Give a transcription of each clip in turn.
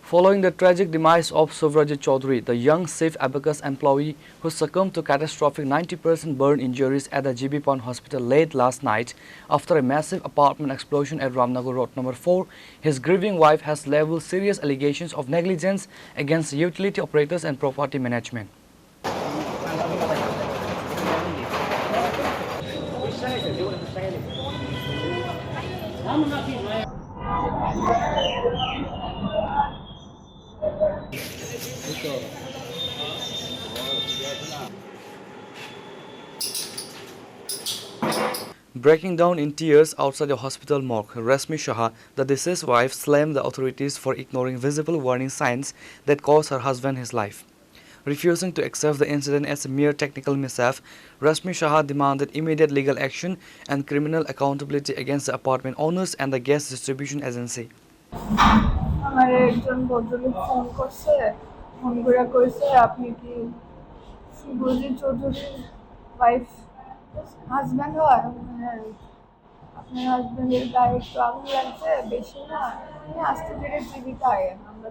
Following the tragic demise of Suvrajit Chaudhary, the young Safe Abacus employee who succumbed to catastrophic 90% burn injuries at the GB Pond Hospital late last night after a massive apartment explosion at Ramnagar Road number 4, his grieving wife has leveled serious allegations of negligence against utility operators and property management. Breaking down in tears outside the hospital morgue, Rasmi Shah, the deceased wife, slammed the authorities for ignoring visible warning signs that cost her husband his life. Refusing to accept the incident as a mere technical mishap, Rasmi Shah demanded immediate legal action and criminal accountability against the apartment owners and the gas distribution agency. আমার একজন ভদ্রলোক phone করছে, phone করে কইছে আপনি কি শুভজিৎ চৌধুরীর wife husband হয়? হ্যাঁ, আপনার হাজব্যান্ডের গায়ে একটু আগুন লাগছে, বেশি না, আস্তে ধীরে জীবিত আয়েন, আমরা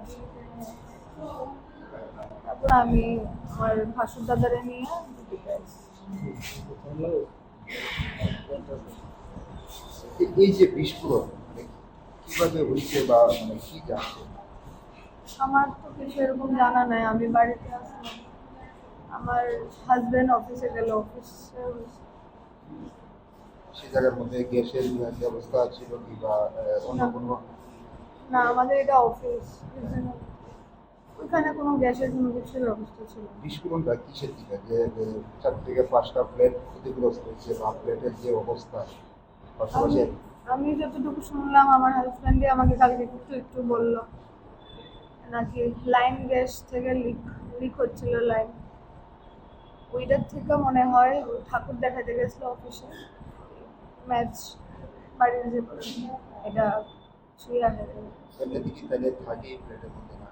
তারপর আমি আমার ভাসুর দাদারে নিয়ে জীবিত এই যে বিস্ফোরণ কিভাবে হয়েছে বা কি জানছে? আমার তো কিছু এরকম জানা নাই, আমি বাড়িতে আসলাম, আমার হাজবেন্ড অফিসে গেল, অফিসে সে জায়গার মধ্যে গ্যাসের ব্যবস্থা ছিল কি বা অন্য কোনো? না, আমাদের এটা অফিস, ওইখানে কোনো গ্যাসের কোনো কিছুর ব্যবস্থা ছিল না। বিস্ফোরণটা কিসের দিকে, যে 4 থেকে 5টা প্লেট ক্ষতিগ্রস্ত হয়েছে বা প্লেটের যে অবস্থা? পাশাপাশি আমি যতটুকু শুনলাম, আমার হাজব্যান্ডই আমাকে কালকে একটু বলল নাকি লাইন গ্যাস থেকে লিক হচ্ছিল লাইন, ওইটার থেকে মনে হয় ঠাকুর দেখাতে গেছিল অফিসে, ম্যাচ বাড়ির যে এটা ছুঁয়ে আসে দিকে তাহলে থাকে প্লেটের মধ্যে না?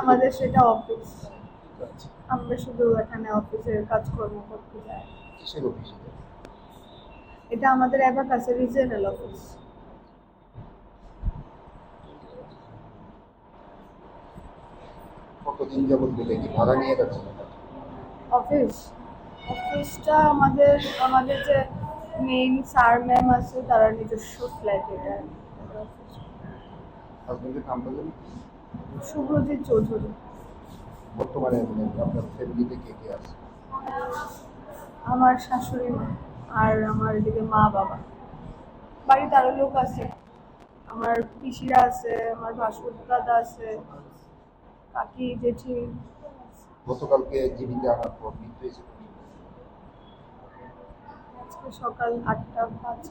আমাদের সেটা অফিস, আমরা শুধু এখানে অফিসের কাজকর্ম করতে যাই। কিসের অফিসে? এটা আমাদের অ্যাবাকাসের রিজিওনাল অফিস। কতদিন যাবত বলে কি ভাড়া নিয়ে যাচ্ছেন? অফিসটা আমাদের যে মেইন স্যার ম্যাম আছে তারা নিজস্ব ফ্ল্যাট, এটা হাজবেন্ডের নাম বললেন? শুভজিৎ চৌধুরী। বর্তমানে আপনার ফ্যামিলিতে কে কে আছে? আমার শাশুড়ি আর আমার এদিকে মা বাবা, বাড়িতে আরো লোক আছে, আমার পিসিরা আছে, আমার ভাসুর দাদা আছে, কাকি জেঠি। গতকালকে জীবিত আনার পর মৃত্যু হয়েছে। আজকে সকাল 8:05।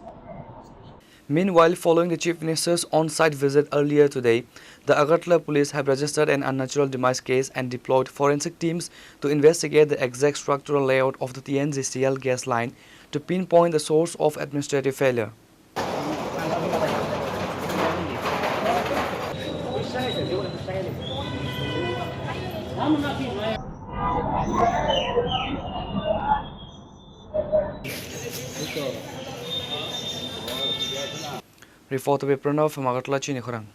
Meanwhile, following the Chief Minister's on-site visit earlier today, the Agartala police have registered an unnatural demise case and deployed forensic teams to investigate the exact structural layout of the TNGCL gas line to pinpoint the source of administrative failure. Reporter by Pranav from Agartala, Chinikhorang.